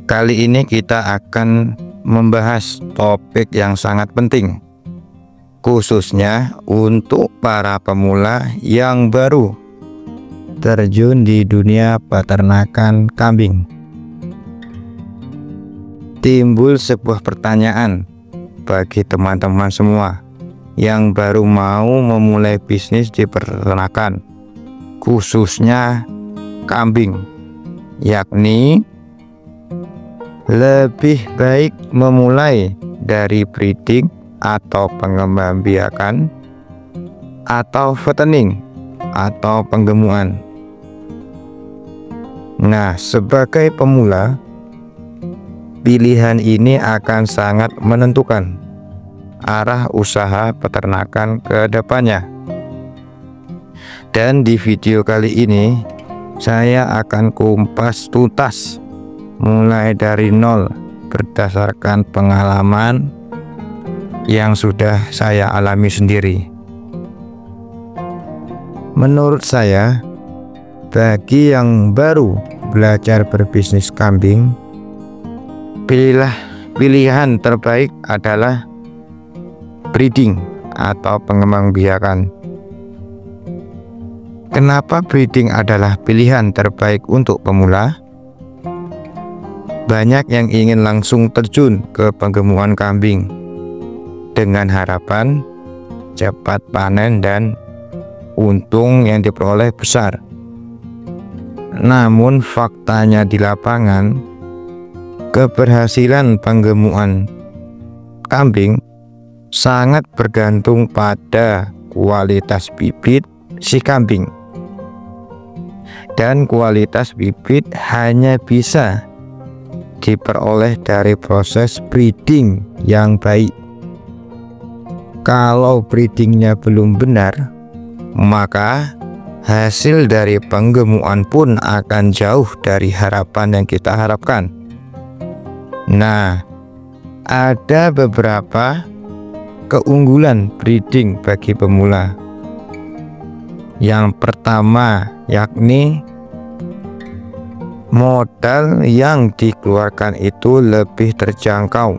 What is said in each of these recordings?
Kali ini kita akan membahas topik yang sangat penting, khususnya untuk para pemula yang baru terjun di dunia peternakan kambing. Timbul sebuah pertanyaan bagi teman-teman semua yang baru mau memulai bisnis di peternakan, khususnya kambing, yakni lebih baik memulai dari breeding atau pengembangbiakan atau fattening atau penggemukan. Nah, sebagai pemula, pilihan ini akan sangat menentukan arah usaha peternakan ke depannya. Dan di video kali ini saya akan kupas tuntas mulai dari nol berdasarkan pengalaman yang sudah saya alami sendiri. Menurut saya, bagi yang baru belajar berbisnis kambing, pilihan terbaik adalah breeding atau pengembangbiakan. Kenapa breeding adalah pilihan terbaik untuk pemula? Banyak yang ingin langsung terjun ke penggemukan kambing dengan harapan cepat panen dan untung yang diperoleh besar. Namun faktanya di lapangan, keberhasilan penggemukan kambing sangat bergantung pada kualitas bibit si kambing. Dan kualitas bibit hanya bisa diperoleh dari proses breeding yang baik. Kalau breedingnya belum benar, maka hasil dari penggemukan pun akan jauh dari harapan yang kita harapkan. Nah, ada beberapa keunggulan breeding bagi pemula. Yang pertama yakni modal yang dikeluarkan itu lebih terjangkau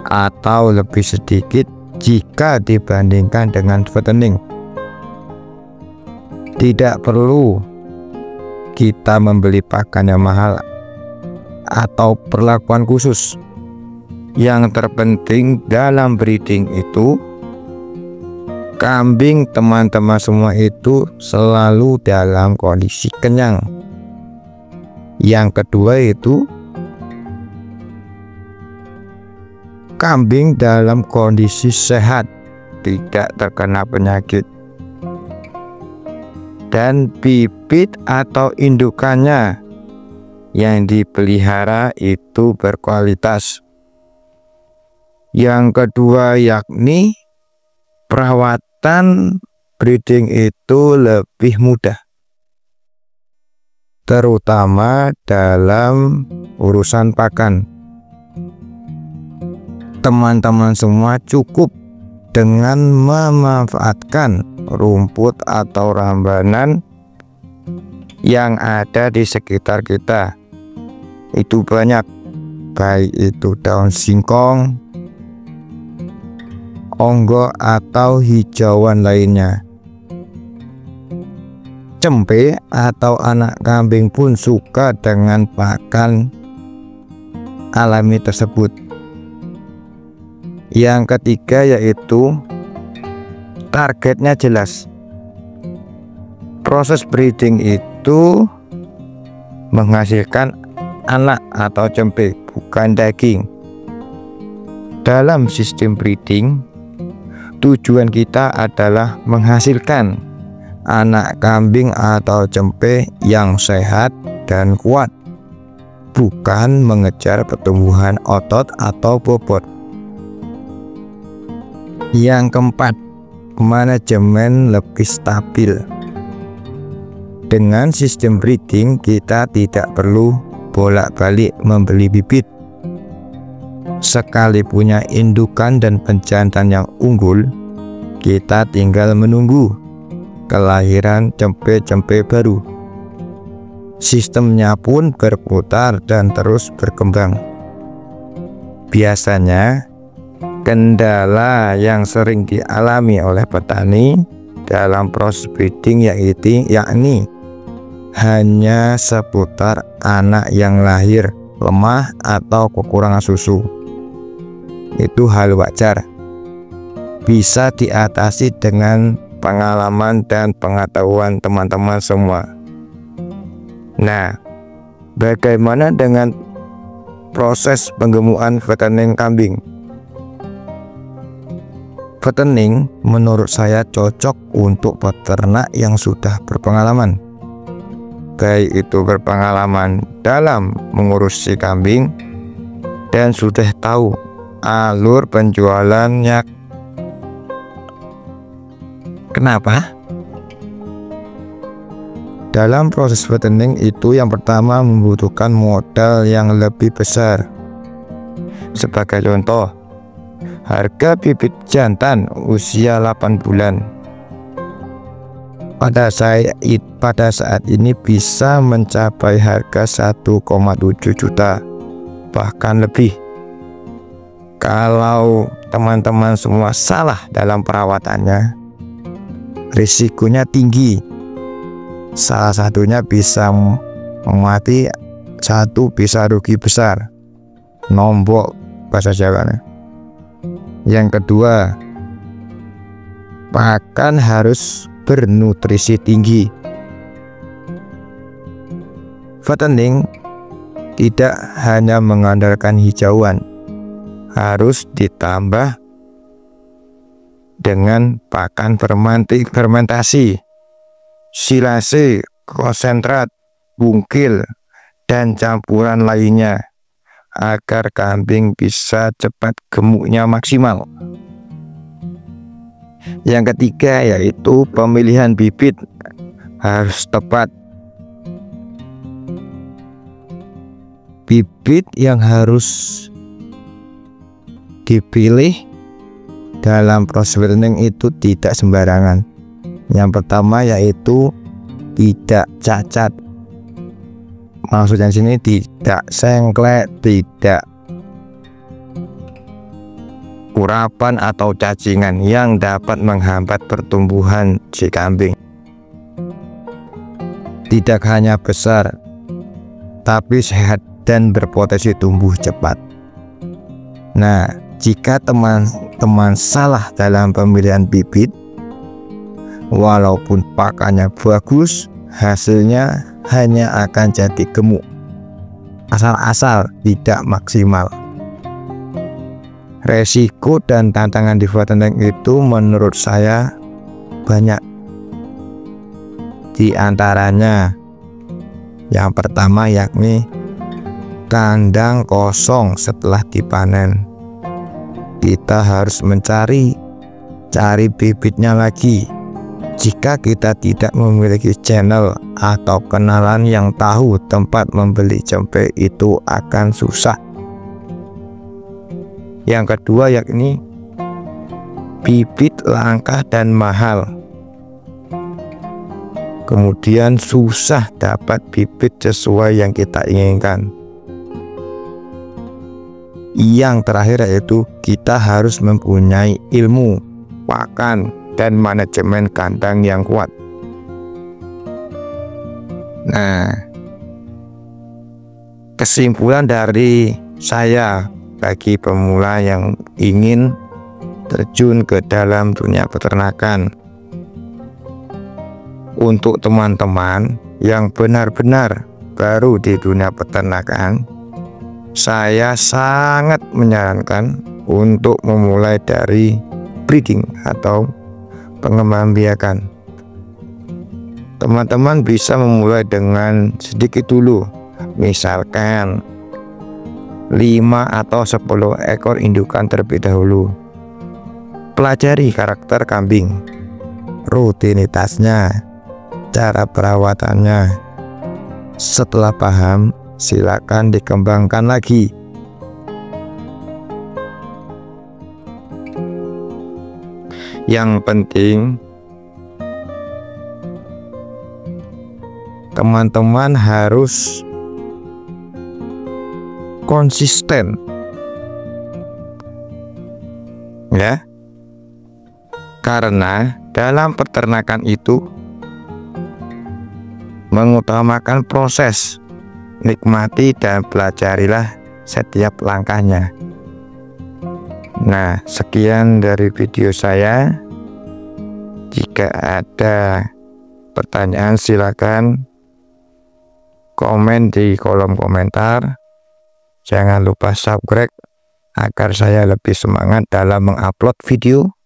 atau lebih sedikit jika dibandingkan dengan fattening. Tidak perlu kita membeli pakan yang mahal atau perlakuan khusus. Yang terpenting dalam breeding itu, kambing teman-teman semua itu selalu dalam kondisi kenyang. Yang kedua itu kambing dalam kondisi sehat, tidak terkena penyakit, dan bibit atau indukannya yang dipelihara itu berkualitas. Yang kedua yakni perawatan breeding itu lebih mudah, terutama dalam urusan pakan. Teman-teman semua cukup dengan memanfaatkan rumput atau rambanan yang ada di sekitar kita. Itu banyak, baik itu daun singkong, onggo atau hijauan lainnya. Cempe atau anak kambing pun suka dengan pakan alami tersebut. Yang ketiga yaitu targetnya jelas. Proses breeding itu menghasilkan anak atau cempe, bukan daging. Dalam sistem breeding, tujuan kita adalah menghasilkan anak kambing atau cempe yang sehat dan kuat, bukan mengejar pertumbuhan otot atau bobot. Yang keempat, manajemen lebih stabil. Dengan sistem breeding, kita tidak perlu bolak-balik membeli bibit. Sekali punya indukan dan penjantan yang unggul, kita tinggal menunggu kelahiran cempe-cempe baru. Sistemnya pun berputar dan terus berkembang. Biasanya kendala yang sering dialami oleh petani dalam proses breeding yakni hanya seputar anak yang lahir lemah atau kekurangan susu. Itu hal wajar, bisa diatasi dengan pengalaman dan pengetahuan teman-teman semua. Nah, bagaimana dengan proses penggemukan fattening kambing? Fattening menurut saya cocok untuk peternak yang sudah berpengalaman, baik itu berpengalaman dalam mengurusi kambing dan sudah tahu alur penjualannya. Kenapa? Dalam proses fattening itu yang pertama membutuhkan modal yang lebih besar. Sebagai contoh, harga bibit jantan usia 8 bulan pada saat ini bisa mencapai harga 1,7 juta, bahkan lebih. Kalau teman-teman semua salah dalam perawatannya, risikonya tinggi. Salah satunya bisa mati, satu bisa rugi besar, nombok bahasa Jawanya. Yang kedua, pakan harus bernutrisi tinggi. Fattening tidak hanya mengandalkan hijauan, harus ditambah dengan pakan fermentasi, silase, konsentrat, bungkil, dan campuran lainnya agar kambing bisa cepat gemuknya maksimal. Yang ketiga yaitu pemilihan bibit harus tepat. Bibit yang harus dipilih dalam proses fattening itu tidak sembarangan. Yang pertama yaitu tidak cacat. Maksudnya sini tidak sengklek, tidak urapan atau cacingan yang dapat menghambat pertumbuhan si kambing. Tidak hanya besar, tapi sehat dan berpotensi tumbuh cepat. Nah, jika teman-teman salah dalam pemilihan bibit, walaupun pakannya bagus, hasilnya hanya akan jadi gemuk, asal-asal tidak maksimal. Resiko dan tantangan di fattening itu menurut saya banyak. Di antaranya yang pertama yakni kandang kosong setelah dipanen. Kita harus mencari bibitnya lagi. Jika kita tidak memiliki channel atau kenalan yang tahu tempat membeli cempe, itu akan susah. Yang kedua yakni bibit langka dan mahal. Kemudian susah dapat bibit sesuai yang kita inginkan. Yang terakhir yaitu kita harus mempunyai ilmu pakan dan manajemen kandang yang kuat. Nah, kesimpulan dari saya bagi pemula yang ingin terjun ke dalam dunia peternakan, untuk teman-teman yang benar-benar baru di dunia peternakan, saya sangat menyarankan untuk memulai dari breeding atau pengembangan biakan. Teman-teman bisa memulai dengan sedikit dulu, misalkan 5 atau 10 ekor indukan terlebih dahulu. Pelajari karakter kambing, rutinitasnya, cara perawatannya. Setelah paham, silakan dikembangkan lagi. Yang penting teman-teman harus konsisten ya, karena dalam peternakan itu mengutamakan proses. Nikmati dan pelajarilah setiap langkahnya. Nah, sekian dari video saya. Jika ada pertanyaan silakan komen di kolom komentar. Jangan lupa subscribe agar saya lebih semangat dalam mengupload video.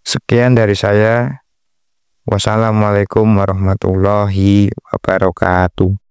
Sekian dari saya. Wassalamualaikum warahmatullahi wabarakatuh.